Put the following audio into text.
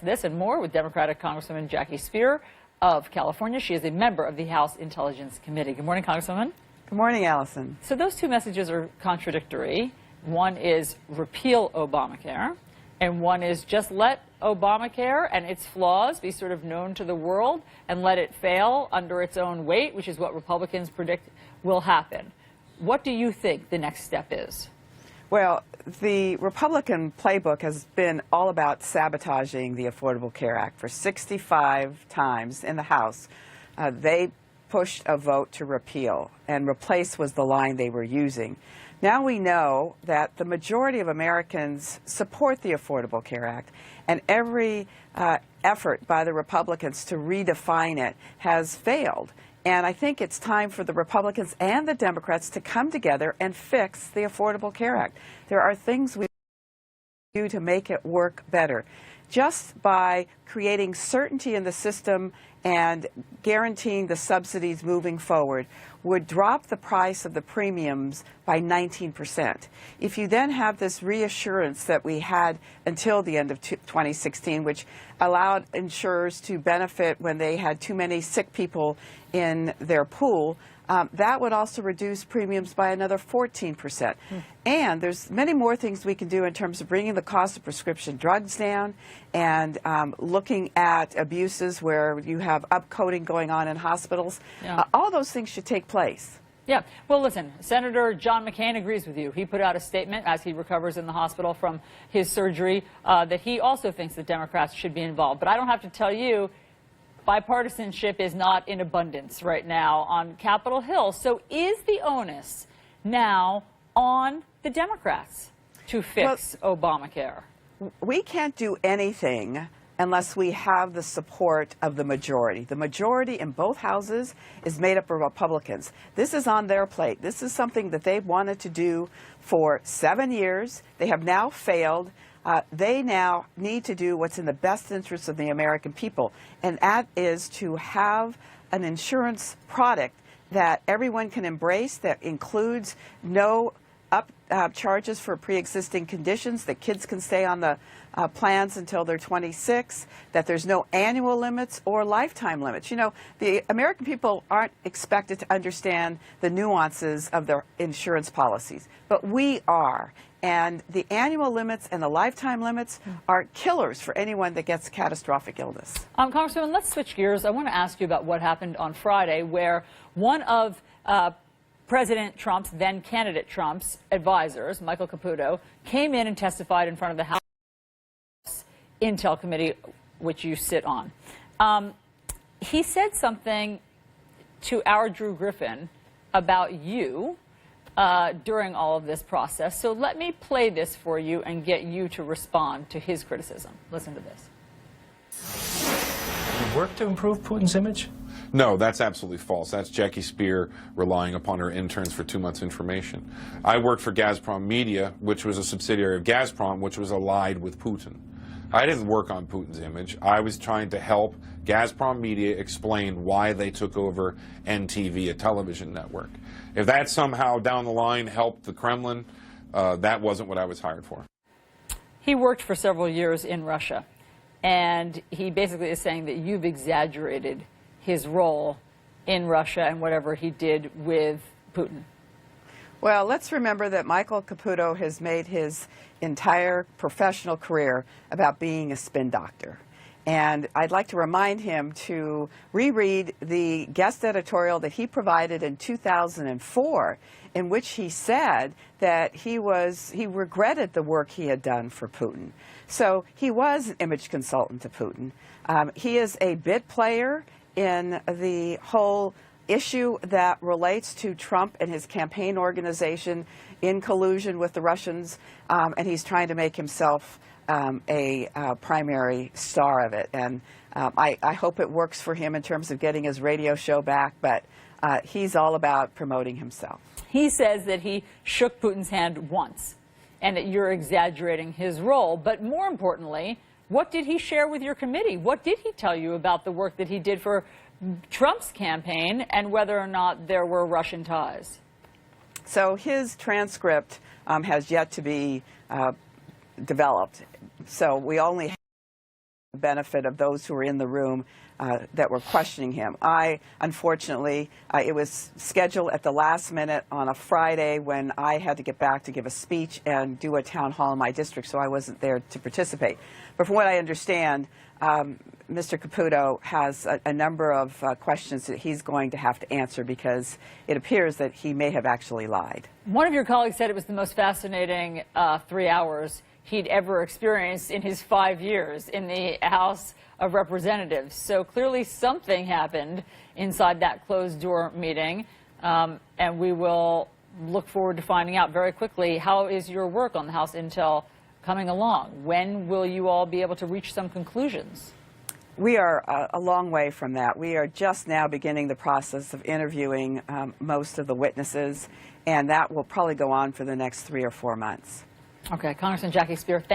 This and more with Democratic Congresswoman Jackie Speier of California. She is a member of the House Intelligence Committee. Good morning, Congresswoman. Good morning, Alisyn. So those two messages are contradictory. One is repeal Obamacare, and one is just let Obamacare and its flaws be sort of known to the world and let it fail under its own weight, which is what Republicans predict will happen. What do you think the next step is? Well, the Republican playbook has been all about sabotaging the Affordable Care Act. For 65 times in the House, they pushed a vote to repeal, and replace was the line they were using. Now we know that the majority of Americans support the Affordable Care Act, and every effort by the Republicans to redefine it has failed. And I think it's time for the Republicans and the Democrats to come together and fix the Affordable Care Act. There are things we can do to make it work better. Just by creating certainty in the system and guaranteeing the subsidies moving forward would drop the price of the premiums by 19%. If you then have this reassurance that we had until the end of 2016, which allowed insurers to benefit when they had too many sick people in their pool, that would also reduce premiums by another 14%. And there's many more things we can do in terms of bringing the cost of prescription drugs down and looking at abuses where you have upcoding going on in hospitals. Yeah. All those things should take place. Yeah. Well, listen, Senator John McCain agrees with you. He put out a statement as he recovers in the hospital from his surgery that he also thinks that Democrats should be involved. But I don't have to tell you, bipartisanship is not in abundance right now on Capitol Hill. So is the onus now on the Democrats to fix Obamacare? We can't do anything unless we have the support of the majority. The majority in both houses is made up of Republicans. This is on their plate. This is something that they've wanted to do for 7 years. They have now failed. They now need to do what's in the best interest of the American people, and that is to have an insurance product that everyone can embrace, that includes no charges for pre-existing conditions, that kids can stay on the plans until they're 26, that there's no annual limits or lifetime limits. You know, the American people aren't expected to understand the nuances of their insurance policies, but we are. And the annual limits and the lifetime limits are killers for anyone that gets catastrophic illness. Congresswoman, let's switch gears. I want to ask you about what happened on Friday, where one of President Trump's, then candidate Trump's, advisors, Michael Caputo, came in and testified in front of the House Intel Committee, which you sit on. He said something to our Drew Griffin about you during all of this process. So let me play this for you and get you to respond to his criticism. Listen to this. You work to improve Putin's image? No, that's absolutely false. That's Jackie Speier relying upon her interns for 2 months' information. I worked for Gazprom Media, which was a subsidiary of Gazprom, which was allied with Putin. I didn't work on Putin's image. I was trying to help Gazprom Media explain why they took over NTV, a television network. If that somehow down the line helped the Kremlin, that wasn't what I was hired for. He worked for several years in Russia, and he basically is saying that you've exaggerated his role in Russia and whatever he did with Putin. Well, let's remember that Michael Caputo has made his entire professional career about being a spin doctor. And I'd like to remind him to reread the guest editorial that he provided in 2004, in which he said that he regretted the work he had done for Putin. So he was an image consultant to Putin. He is a bit player in the whole issue that relates to Trump and his campaign organization in collusion with the Russians, and he's trying to make himself a primary star of it. And I hope it works for him in terms of getting his radio show back, but he's all about promoting himself. He says that he shook Putin's hand once and that you're exaggerating his role. But more importantly, what did he share with your committee? What did he tell you about the work that he did for Trump's campaign and whether or not there were Russian ties? So his transcript has yet to be developed. So we only the benefit of those who were in the room that were questioning him. Unfortunately, it was scheduled at the last minute on a Friday when I had to get back to give a speech and do a town hall in my district, so I wasn't there to participate. But from what I understand, Mr. Caputo has a number of questions that he's going to have to answer because it appears that he may have actually lied. One of your colleagues said it was the most fascinating 3 hours he'd ever experienced in his 5 years in the House of Representatives. So clearly something happened inside that closed-door meeting, and we will look forward to finding out very quickly. How is your work on the House Intel coming along? When will you all be able to reach some conclusions? We are a long way from that. We are just now beginning the process of interviewing most of the witnesses, and that will probably go on for the next 3 or 4 months. Okay, Congresswoman Jackie Speier,